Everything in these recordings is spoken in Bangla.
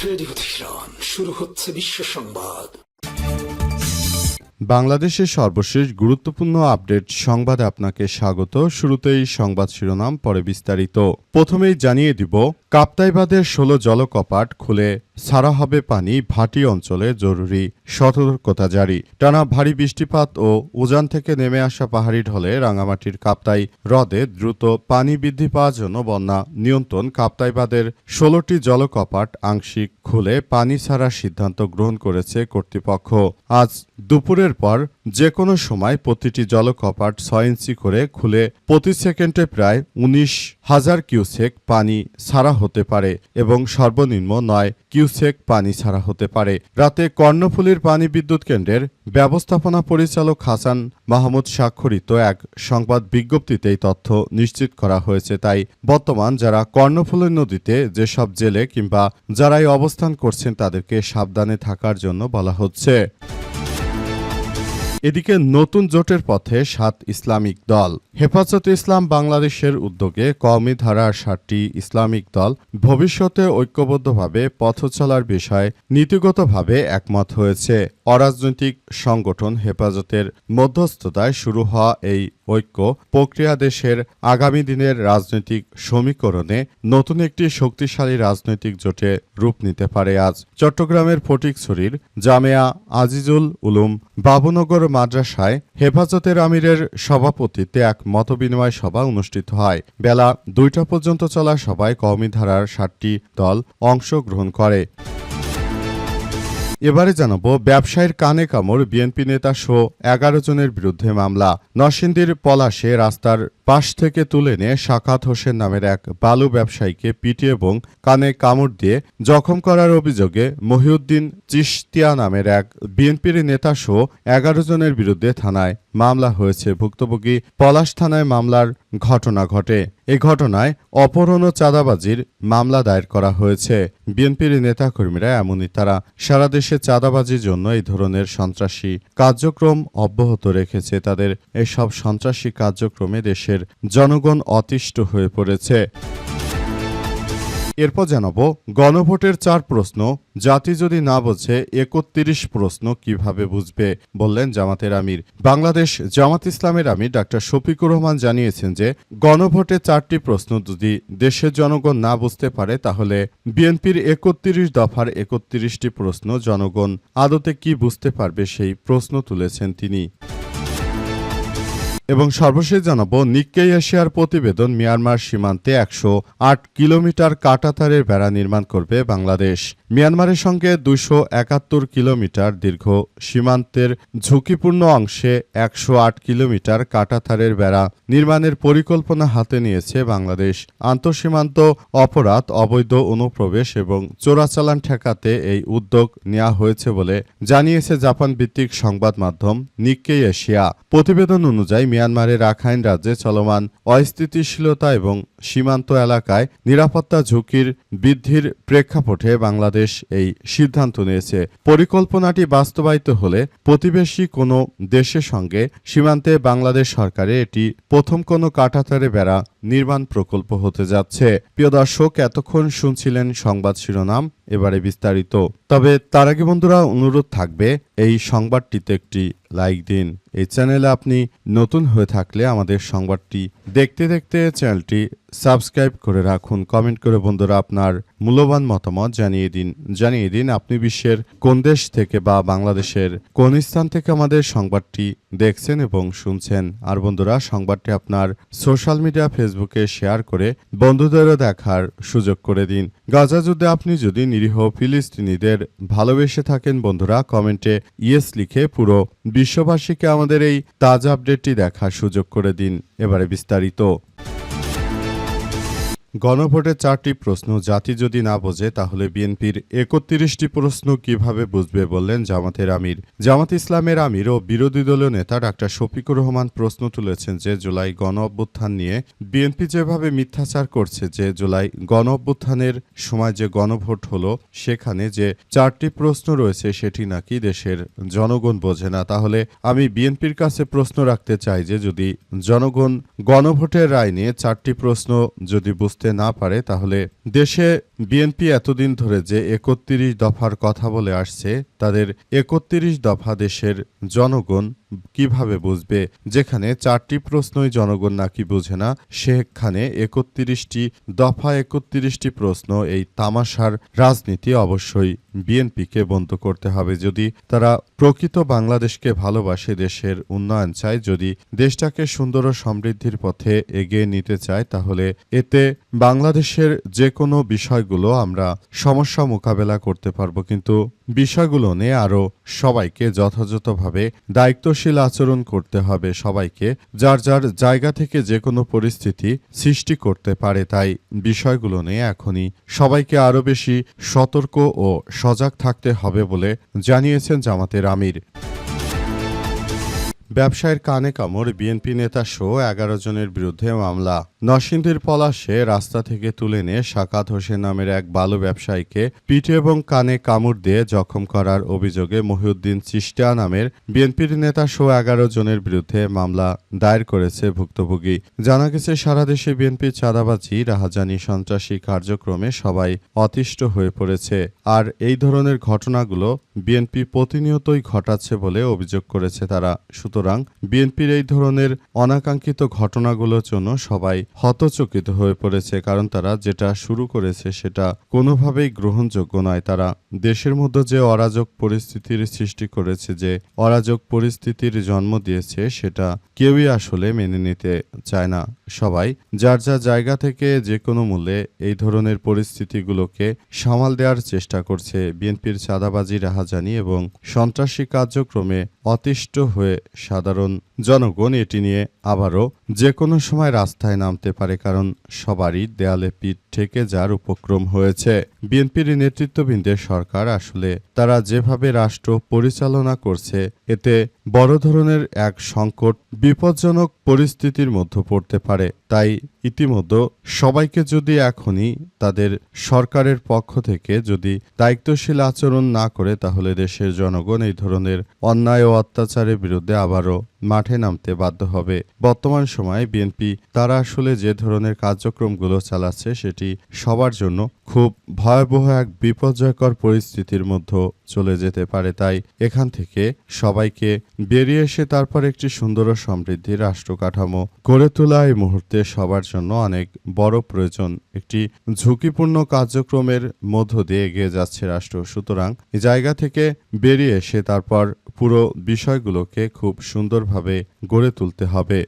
রেডিও তেহরান, শুরু হচ্ছে বিশ্ব সংবাদ। বাংলাদেশের সর্বশেষ গুরুত্বপূর্ণ আপডেট সংবাদে আপনাকে স্বাগত। শুরুতেই সংবাদ শিরোনাম, পরে বিস্তারিত। প্রথমেই জানিয়ে দিব, কাপ্তাই বাঁধের 16 জলকপাট খুলে ছাড়া হবে পানি, ভাটি অঞ্চলে জরুরি সতর্কতা জারি। টানা ভারী বৃষ্টিপাত ও উজান থেকে নেমে আসা পাহাড়ি ঢলে রাঙামাটির কাপ্তাই হ্রদে দ্রুত পানি বৃদ্ধি পাওয়ার জন্য বন্যা নিয়ন্ত্রণ কাপ্তাই বাঁধের 16টি জলকপাট আংশিক খুলে পানি ছাড়ার সিদ্ধান্ত গ্রহণ করেছে কর্তৃপক্ষ। আজ দুপুরের পর যে কোনো সময় প্রতিটি জলকপাট 6 ইঞ্চি করে খুলে প্রতি সেকেন্ডে প্রায় 19,000 কিউসেক পানি ছাড়া হতে পারে এবং সর্বনিম্ন 9 কিউসেক পানি ছাড়া হতে পারে। রাতে কর্ণফুলীর পানি বিদ্যুৎ কেন্দ্রের ব্যবস্থাপনা পরিচালক হাসান মাহমুদ স্বাক্ষরিত এক সংবাদ বিজ্ঞপ্তিতেই তথ্য নিশ্চিত করা হয়েছে। তাই বর্তমান যারা কর্ণফুলী নদীতে যেসব জেলে কিংবা যারাই অবস্থান করছেন তাদেরকে সাবধানে থাকার জন্য বলা হচ্ছে। এদিকে নতুন জোটের পথে 7 ইসলামিক দল। হেফাজতে ইসলাম বাংলাদেশের উদ্যোগে কওমি ধারার 7টি ইসলামিক দল ভবিষ্যতে ঐক্যবদ্ধভাবে পথ চলার বিষয়ে নীতিগতভাবে একমত হয়েছে। অরাজনৈতিক সংগঠন হেফাজতের মধ্যস্থতায় শুরু হওয়া এই ঐক্য প্রক্রিয়া দেশের আগামী দিনের রাজনৈতিক সমীকরণে নতুন একটি শক্তিশালী রাজনৈতিক জোটে রূপ নিতে পারে। আজ চট্টগ্রামের ফটিকছড়ির জামেয়া আজিজুল উলুম বাবুনগর মাদ্রাসায় হেফাজতের আমিরের সভাপতিত্বে এক মতবিনিময় সভা অনুষ্ঠিত হয়। বেলা 2টা পর্যন্ত চলা সভায় কওমি ধারার 7টি দল অংশগ্রহণ করে। এবারে জানাবো, ব্যবসায়ীর কানে কামড়, বিএনপি নেতা সহ 11 জনের বিরুদ্ধে মামলা। নরসিংদীর পলাশে রাস্তার পাশ থেকে তুলে নিয়ে সাখাত হোসেন নামের এক বালু ব্যবসায়ীকে পিটিয়ে এবং কানে কামড় দিয়ে জখম করার অভিযোগে মহিউদ্দিন চিশতিয়া নামের এক বিএনপির নেতা সহ 11 জনের বিরুদ্ধে থানায় মামলা হয়েছে। ভুক্তভোগী পলাশ থানায় মামলার ঘটনা ঘটে। এই ঘটনায় অপহরণ ও চাঁদাবাজির মামলা দায়ের করা হয়েছে। বিএনপির নেতাকর্মীরা এমনই, তারা সারা দেশে চাঁদাবাজির জন্য এই ধরনের সন্ত্রাসী কার্যক্রম অব্যাহত রেখেছে। তাদের এসব সন্ত্রাসী কার্যক্রমে দেশের জনগণ অতিষ্ঠ হয়ে পড়েছে। এরপর জানাবো, গণভোটের 4 প্রশ্ন জাতি যদি না বোঝে 31 প্রশ্ন কিভাবে বুঝবে, বললেন জামাতের আমির। বাংলাদেশ জামাত ইসলামের আমির ডাক্তার শফিকুর রহমান জানিয়েছেন যে গণভোটে 4টি প্রশ্ন যদি দেশের জনগণ না বুঝতে পারে তাহলে বিএনপির 31 দফার 31টি প্রশ্ন জনগণ আদতে কি বুঝতে পারবে সেই প্রশ্ন তুলেছেন তিনি। এবং সর্বশেষ জানাবো, নিক্কেই এশিয়ার প্রতিবেদন, মিয়ানমার সীমান্তে 108 কিলোমিটার কাঁটাতারের বেড়া নির্মাণ করবে বাংলাদেশ। মিয়ানমারের সঙ্গে 271 কিলোমিটার দীর্ঘ সীমান্তের ঝুঁকিপূর্ণ অংশে 108 কিলোমিটার কাঁটাতারের বেড়া নির্মাণের পরিকল্পনা হাতে নিয়েছে বাংলাদেশ। আন্তঃসীমান্ত অপরাধ, অবৈধ অনুপ্রবেশ এবং চোরাচালান ঠেকাতে এই উদ্যোগ নেওয়া হয়েছে বলে জানিয়েছে জাপান ভিত্তিক সংবাদ মাধ্যম নিক্কেই এশিয়া। প্রতিবেদন অনুযায়ী মিয়ানমারের রাখাইন রাজ্যে চলমান অস্থিতিশীলতা এবং সীমান্ত এলাকায় নিরাপত্তা ঝুঁকির বৃদ্ধির প্রেক্ষাপটে বাংলাদেশ এই সিদ্ধান্ত নিয়েছে। পরিকল্পনাটি বাস্তবায়িত হলে প্রতিবেশী কোনো দেশের সঙ্গে সীমান্তে বাংলাদেশ সরকারের এটি প্রথম কোনো কাঁটাতারে বেড়া নির্মাণ প্রকল্প হতে যাচ্ছে। প্রিয় দর্শক, এতক্ষণ শুনছিলেন সংবাদ শিরোনাম, এবারে বিস্তারিত। তবে তার আগে বন্ধুরা, অনুরোধ থাকবে এই সংবাদটিতে একটি লাইক দিন। এই চ্যানেলে আপনি নতুন হয়ে থাকলে আমাদের সংবাদটি দেখতে দেখতে চ্যানেলটি সাবস্ক্রাইব করে রাখুন। কমেন্ট করে বন্ধুরা আপনার মূল্যবান মতামত জানিয়ে দিন আপনি বিশ্বের কোন দেশ থেকে বা বাংলাদেশের কোন স্থান থেকে আমাদের সংবাদটি দেখছেন এবং শুনছেন। আর বন্ধুরা, সংবাদটি আপনার সোশ্যাল মিডিয়া ফেসবুকে শেয়ার করে বন্ধুদেরও দেখার সুযোগ করে দিন। গাজা যুদ্ধে আপনি যদি নিরীহ ফিলিস্তিনিদের ভালোবেসে থাকেন বন্ধুরা, কমেন্টে ইয়েস লিখে পুরো বিশ্ববাসীকে আমাদের এই তাজা আপডেটটি দেখার সুযোগ করে দিন। এবারে বিস্তারিত। গণভোটের 4টি প্রশ্ন জাতি যদি না বোঝে তাহলে বিএনপির 31টি প্রশ্ন কিভাবে বুঝবে, বললেন জামাতের আমির। জামাত ইসলামের আমির ও বিরোধী দলীয় নেতা ডাক্তার শফিকুর রহমান প্রশ্ন তুলেছেন যে জুলাই গণ অভ্যুত্থান নিয়ে বিএনপি যেভাবে মিথ্যাচার করছে, যে জুলাই গণ অভ্যুত্থানের সময় যে গণভোট হলো সেখানে যে 4টি প্রশ্ন রয়েছে সেটি নাকি দেশের জনগণ বোঝে না। তাহলে আমি বিএনপির কাছে প্রশ্ন রাখতে চাই যে যদি জনগণ গণভোটের রায় নিয়ে 4টি প্রশ্ন যদি বুঝতে বুঝতে না পারে তাহলে দেশে বিএনপি এতদিন ধরে যে ৩১ দফার কথা বলে আসছে তাদের ৩১ দফা দেশের জনগণ কিভাবে বুঝবে? যেখানে ৪টি প্রশ্নই জনগণ নাকি বুঝে না, সেখানে ৩১টি দফা ৩১টি প্রশ্ন, এই তামাশার রাজনীতি অবশ্যই বিএনপিকে বন্ধ করতে হবে। যদি তারা প্রকৃত বাংলাদেশকে ভালোবাসে, দেশের উন্নয়ন চায়, যদি দেশটাকে সুন্দর ও সমৃদ্ধির পথে এগিয়ে নিতে চায়, তাহলে এতে বাংলাদেশের যে কোনো বিষয়গুলো আমরা সমস্যা মোকাবেলা করতে পারবো। কিন্তু বিষয়গুলো নিয়ে আরও সবাইকে যথাযথভাবে দায়িত্বশীল আচরণ করতে হবে। সবাইকে যার যার জায়গা থেকে যে কোনো পরিস্থিতি সৃষ্টি করতে পারে। তাই বিষয়গুলো নিয়ে এখনই সবাইকে আরও বেশি সতর্ক ও সজাগ থাকতে হবে বলে জানিয়েছেন জামাতের আমির। ব্যবসায়ের কানে কামড়, বিএনপি নেতা সহ ১১ জনের বিরুদ্ধে মামলা। নরসিংদীর পলাশে রাস্তা থেকে তুলে নিয়ে সাকাত হোসেন নামের এক বালু ব্যবসায়ীকে পিঠে এবং কানে কামড় দিয়ে জখম করার অভিযোগে মহিউদ্দিন চিস্টিয়া নামের বিএনপির নেতা সহ ১১ জনের বিরুদ্ধে মামলা দায়ের করেছে ভুক্তভোগী। জানা গেছে, সারা দেশে বিএনপির চাঁদাবাজি, রাহাজানি, সন্ত্রাসী কার্যক্রমে সবাই অতিষ্ঠ হয়ে পড়েছে। আর এই ধরনের ঘটনাগুলো বিএনপি প্রতিনিয়তই ঘটাচ্ছে বলে অভিযোগ করেছে তারা। সুতরাং বিএনপির এই ধরনের অনাকাঙ্ক্ষিত ঘটনাগুলোর জন্য সবাই হতচকিত হয়ে পড়েছে, কারণ তারা যেটা শুরু করেছে সেটা কোনোভাবেই গ্রহণযোগ্য নয়। তারা দেশের মধ্যে যে অরাজক পরিস্থিতির সৃষ্টি করেছে, যে অরাজক পরিস্থিতির জন্ম দিয়েছে, সেটা কেউই আসলে মেনে নিতে চায় না। সবাই যার যার জায়গা থেকে যে কোনো মূল্যে এই ধরনের পরিস্থিতিগুলোকে সামাল দেওয়ার চেষ্টা করছে। বিএনপির চাঁদাবাজি, রাহাজানি এবং সন্ত্রাসী কার্যক্রমে অতিষ্ঠ হয়ে সাধারণ জনগণ এটি নিয়ে আবারও যে কোনো সময় রাস্তায় নামতে পারে, কারণ সবারই দেয়ালে পিঠ ঠেকে যার উপক্রম হয়েছে। বিএনপির নেতৃত্ববৃন্দের সরকার আসলে তারা যেভাবে রাষ্ট্র পরিচালনা করছে, এতে বড় ধরনের এক সংকট, বিপজ্জনক পরিস্থিতির মধ্যে পড়তে পারে। তাই ইতিমধ্যে সবাইকে যদি এখনই তাদের সরকারের পক্ষ থেকে যদি দায়িত্বশীল আচরণ না করে, তাহলে দেশের জনগণ এই ধরনের অন্যায় ও অত্যাচারের বিরুদ্ধে আবারও মাঠে নামতে বাধ্য হবে। বর্তমান সময়ে বিএনপি তারা আসলে যে ধরনের কার্যক্রমগুলো চালাচ্ছে, সেটি সবার জন্য খুব ভয়াবহ এক বিপর্যয়কর পরিস্থিতির মধ্যে চলে যেতে পারে। তাই এখান থেকে সবাইকে বেরিয়ে এসে তারপর একটি সুন্দর ও সমৃদ্ধির রাষ্ট্র কাঠামো গড়ে তোলা এই মুহূর্তে সবার জন্য অনেক বড় প্রয়োজন। একটি ঝুঁকিপূর্ণ কার্যক্রমের মধ্য দিয়ে এগিয়ে যাচ্ছে রাষ্ট্র। সুতরাং এই জায়গা থেকে বেরিয়ে এসে তারপর পুরো বিষয়গুলোকে খুব সুন্দরভাবে গড়ে তুলতে হবে।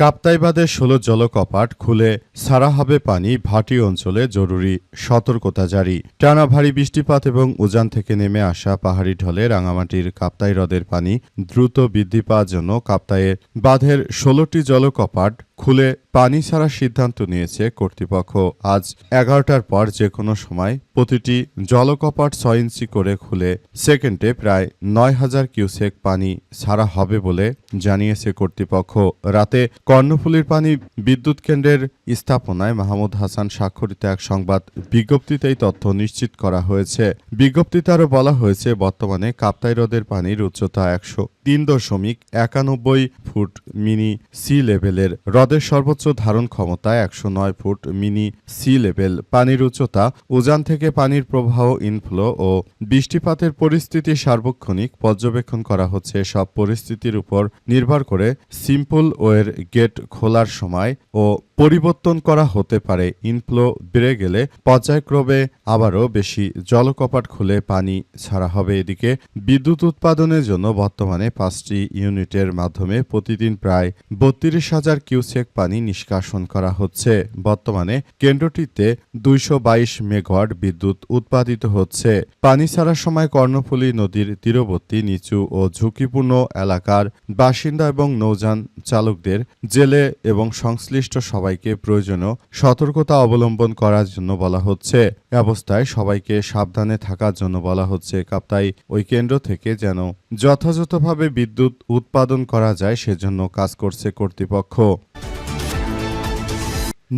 কাপ্তাই বাঁধে ১৬ জলকপাট খুলে ছাড়া হবে পানি, ভাটি অঞ্চলে জরুরি সতর্কতা জারি। টানা ভারী বৃষ্টিপাত এবং উজান থেকে নেমে আসা পাহাড়ি ঢলে রাঙামাটির কাপ্তাই হ্রদের পানি দ্রুত বৃদ্ধি পাওয়ার জন্য কাপ্তাইয়ের বাঁধের ১৬টি জলকপাট খুলে পানি ছাড়ার সিদ্ধান্ত নিয়েছে কর্তৃপক্ষ। আজ ১১টার পর যে কোনো সময় প্রতিটি জলকপাট ৬ ইঞ্চি করে খুলে সেকেন্ডে প্রায় ৯,০০০ কিউসেক পানি ছাড়া হবে বলে জানিয়েছে কর্তৃপক্ষ। রাতে কর্ণফুলীর পানি বিদ্যুৎ কেন্দ্রের স্থাপনায় মাহমুদ হাসান স্বাক্ষরিত এক সংবাদ বিজ্ঞপ্তিতে এই তথ্য নিশ্চিত করা হয়েছে। বিজ্ঞপ্তিতে আরও বলা হয়েছে, বর্তমানে কাপ্তাই হ্রদের পানির উচ্চতা ১০৩.৯১ ফুট মিনি সি লেভেলের। হ্রদের সর্বোচ্চ ধারণ ক্ষমতা ১০৯ ফুট মিনি সি লেভেল। পানির উচ্চতা, উজান থেকে পানির প্রবাহ, ইনফ্লো ও বৃষ্টিপাতের পরিস্থিতি সার্বক্ষণিক পর্যবেক্ষণ করা হচ্ছে। সব পরিস্থিতির উপর নির্ভর করে সিম্পল ওয়ের গেট খোলার সময় ও পরিবর্তন করা হতে পারে। ইনফ্লো বেড়ে গেলে পর্যায়ক্রমে আবারও বেশি জলকপাট খুলে পানি ছাড়া হবে। এদিকে বিদ্যুৎ উৎপাদনের জন্য বর্তমানে ৫টি ইউনিটের মাধ্যমে প্রতিদিন প্রায় ৩২,০০০ কিউসেক পানি নিষ্কাশন করা হচ্ছে। বর্তমানে কেন্দ্রটিতে ২২২ মেগাওয়াট বিদ্যুৎ উৎপাদিত হচ্ছে। পানি ছাড়ার সময় কর্ণফুলী নদীর তীরবর্তী নিচু ও ঝুঁকিপূর্ণ এলাকার বাসিন্দা এবং নৌযান চালকদের, জেলে এবং সংশ্লিষ্ট সবাইকে প্রয়োজনীয় সতর্কতা অবলম্বন করার জন্য বলা হচ্ছে। এ অবস্থায় সবাইকে সাবধানে থাকার জন্য বলা হচ্ছে। কাপ্তাই ওই কেন্দ্র থেকে যেন যথাযথভাবে বিদ্যুৎ উৎপাদন করা যায়, সেজন্য কাজ করছে কর্তৃপক্ষ।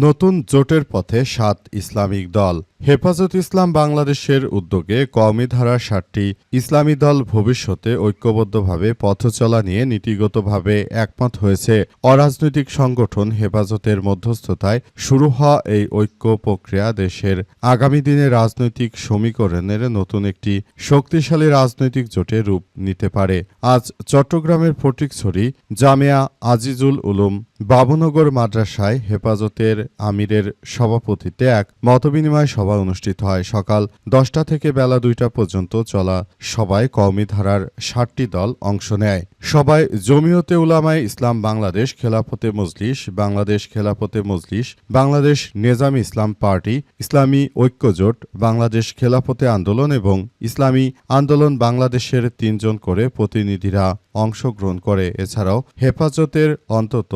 নতুন জোটের পথে ৭ ইসলামিক দল। হেফাজত ইসলাম বাংলাদেশের উদ্যোগে কওমি ধারার ৭টি ইসলামী দল ভবিষ্যতে ঐক্যবদ্ধভাবে পথ চলা নিয়ে নীতিগতভাবে একমত হয়েছে। অরাজনৈতিক সংগঠন হেফাজতের মধ্যস্থতায় শুরু হওয়া এই ঐক্য প্রক্রিয়া দেশের আগামী দিনে রাজনৈতিক সমীকরণের নতুন একটি শক্তিশালী রাজনৈতিক জোটে রূপ নিতে পারে। আজ চট্টগ্রামের ফটিকছড়ি জামেয়া আজিজুল উলুম বাবুনগর মাদ্রাসায় হেফাজতের আমিরের সভাপতিত্বে এক মতবিনিময় সভা অনুষ্ঠিত হয়। সকাল ১০টা থেকে বেলা ২টা পর্যন্ত চলা সভায় কওমি ধারার ৭টি দল অংশ নেয়। সভায় জমিয়তে উলামায়ে ইসলাম বাংলাদেশ, খেলাফতে মজলিস, বাংলাদেশ খেলাফতে মজলিস, বাংলাদেশ নেজামী ইসলাম পার্টি, ইসলামী ঐক্যজোট, বাংলাদেশ খেলাফতে আন্দোলন এবং ইসলামী আন্দোলন বাংলাদেশের ৩ জন করে প্রতিনিধিরা অংশগ্রহণ করে। এছাড়াও হেফাজতের অন্তত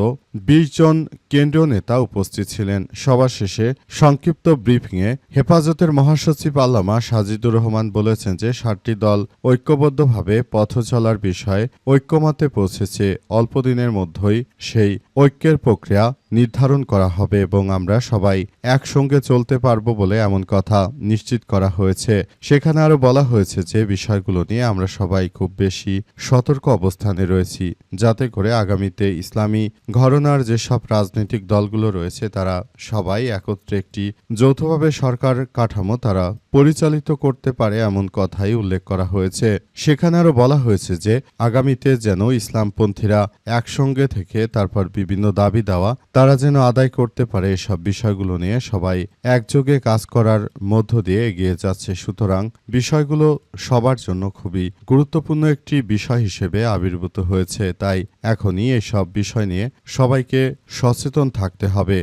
২০ জন কেন্দ্রীয় নেতা উপস্থিত ছিলেন। সভা শেষে সংক্ষিপ্ত ব্রিফিংয়ে হেফাজতের মহাসচিব আল্লামা সাজিদুর রহমান বলেছেন যে ৭টি দল ঐক্যবদ্ধভাবে পথ চলার বিষয়ে ঐক্যমতে পৌঁছেছে। অল্প দিনের মধ্যেই সেই ঐক্যের প্রক্রিয়া নির্ধারণ করা হবে এবং আমরা সবাই একসঙ্গে চলতে পারব বলে এমন কথা নিশ্চিত করা হয়েছে। সেখানে আরও বলা হয়েছে যে বিষয়গুলো নিয়ে আমরা সবাই খুব বেশি সতর্ক অবস্থানে রয়েছি, যাতে করে আগামীতে ইসলামী ঘরানার যেসব রাজনৈতিক দলগুলো রয়েছে তারা সবাই একত্রে একটি যৌথভাবে সরকার কাঠামো তারা পরিচালিত করতে পারে, এমন কথাই উল্লেখ করা হয়েছে। সেখানে আরও বলা হয়েছে যে আগামীতে যেন ইসলামপন্থীরা একসঙ্গে থেকে তারপর বিভিন্ন দাবি দেওয়া তারা যেন আদায় করতে পারে, এসব বিষয়গুলো নিয়ে সবাই একযোগে কাজ করার মধ্য দিয়ে এগিয়ে যাচ্ছে। সুতরাং বিষয়গুলো সবার জন্য খুবই গুরুত্বপূর্ণ একটি বিষয় হিসেবে আবির্ভূত হয়েছে। তাই এখনই এসব বিষয় নিয়ে সবাইকে সচেতন থাকতে হবে।